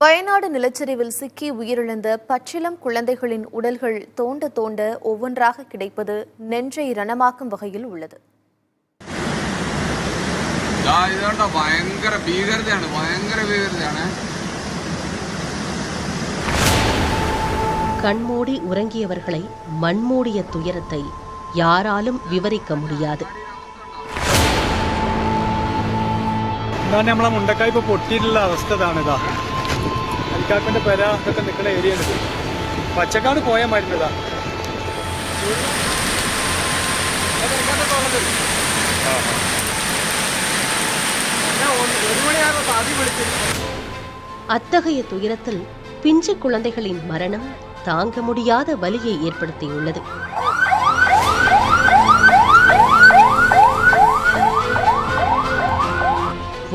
வயநாடு நிலச்சரிவில் சிக்கி உயிரிழந்த பச்சிளம் குழந்தைகளின் உடல்கள் தோண்ட தோண்ட ஒவ்வொன்றாக கிடைப்பது நெஞ்சை ரணமாக்கும் வகையில் உள்ளது. கண்மூடி உறங்கியவர்களை மண்மூடிய துயரத்தை யாராலும் വിവരിக்க முடியாது. നമ്മളെ മുണ്ടക്കായ് ഇപ്പോൾ പൊട്ടിയിട്ടുള്ള അവസ്ഥ ഇതാണിതാ. അരിക്കാക്കൻ്റെ പെര ഇതൊക്കെ നിൽക്കുന്ന ഏരിയ ഉണ്ട്. പച്ചക്കാട് പോയാൽ മരുന്നതാ. அத்தகைய துயரத்தில் பிஞ்சு குழந்தைகளின் மரணம் தாங்க முடியாத வலியை ஏற்படுத்தியுள்ளது.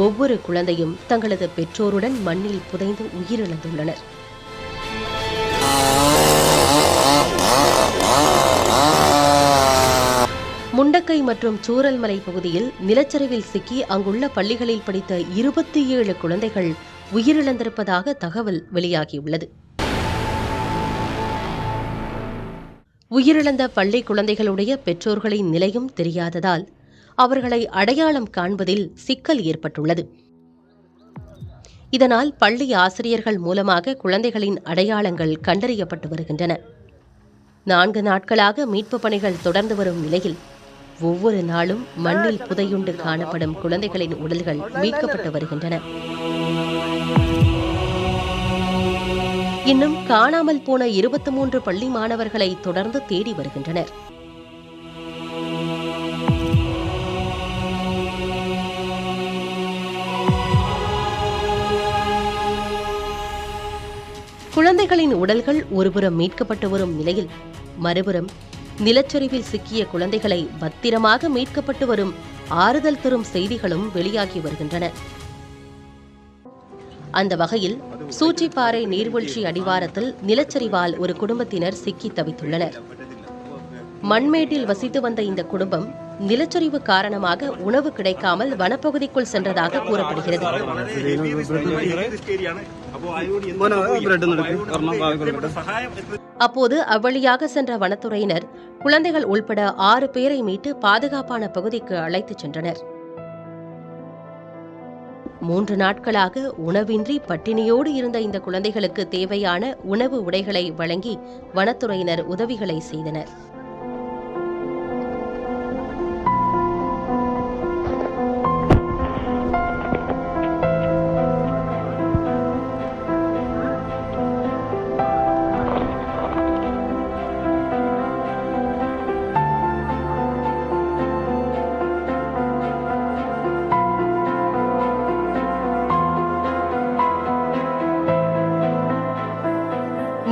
ஒவ்வொரு குழந்தையும் தங்களது பெற்றோருடன் மண்ணில் புதைந்து உயிரிழந்துள்ளனர். முண்டக்கை மற்றும் சூரல்மலை பகுதியில் நிலச்சரிவில் சிக்கி அங்குள்ள பள்ளிகளில் படித்த 27 குழந்தைகள் உயிரிழந்திருப்பதாக தகவல் வெளியாகியுள்ளது. உயிரிழந்த பள்ளி குழந்தைகளுடைய பெற்றோர்களின் நிலையும் தெரியாததால் அவர்களை அடையாளம் காண்பதில் சிக்கல் ஏற்பட்டுள்ளது. இதனால் பள்ளி ஆசிரியர்கள் மூலமாக குழந்தைகளின் அடையாளங்கள் கண்டறியப்பட்டு வருகின்றன. 4 நாட்களாக மீட்பு பணிகள் தொடர்ந்து வரும் நிலையில் ஒவ்வொரு நாளும் மண்ணில் புதையுண்டு காணப்படும் குழந்தைகளின் உடல்கள் மீட்கப்பட்டு வருகின்றன. இன்னும் காணாமல் போன 23 பள்ளி மாணவர்களை தொடர்ந்து தேடி வருகின்றனர். குழந்தைகளின் உடல்கள் ஒருபுறம் மீட்கப்பட்டு வரும் நிலையில் மறுபுறம் நிலச்சரிவில் சிக்கிய குழந்தைகளை பத்திரமாக மீட்கப்பட்டு வரும் ஆறுதல் தரும் செய்திகளும் வெளியாகி வருகின்றன. அந்த வகையில் சூச்சிப்பாறை நீர்வீழ்ச்சி அடிவாரத்தில் நிலச்சரிவால் ஒரு குடும்பத்தினர் சிக்கி தவித்துள்ளனர். மண்மேட்டில் வசித்து வந்த இந்த குடும்பம் நிலச்சரிவு காரணமாக உணவு கிடைக்காமல் வனப்பகுதிக்குள் சென்றதாக கூறப்படுகிறது. அப்போது அவ்வழியாக சென்ற வனத்துறையினர் குழந்தைகள் உள்பட 6 பேரை மீட்டு பாதுகாப்பான பகுதிக்கு அழைத்துச் சென்றனர். 3 நாட்களாக உணவின்றி பட்டினியோடு இருந்த இந்த குழந்தைகளுக்கு தேவையான உணவு உடைகளை வழங்கி வனத்துறையினர் உதவிகளை செய்தனர்.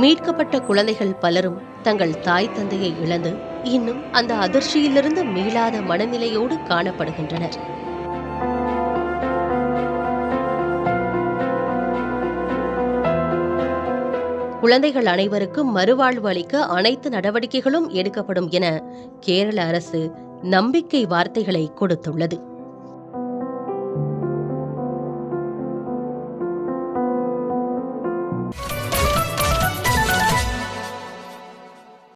மீட்கப்பட்ட குழந்தைகள் பலரும் தங்கள் தாய் தந்தையை இழந்து இன்னும் அந்த அதிர்ச்சியிலிருந்து மீளாத மனநிலையோடு காணப்படுகின்றனர். குழந்தைகள் அனைவருக்கும் மறுவாழ்வு அளிக்க அனைத்து நடவடிக்கைகளும் எடுக்கப்படும் என கேரள அரசு நம்பிக்கை வார்த்தைகளை கொடுத்துள்ளது.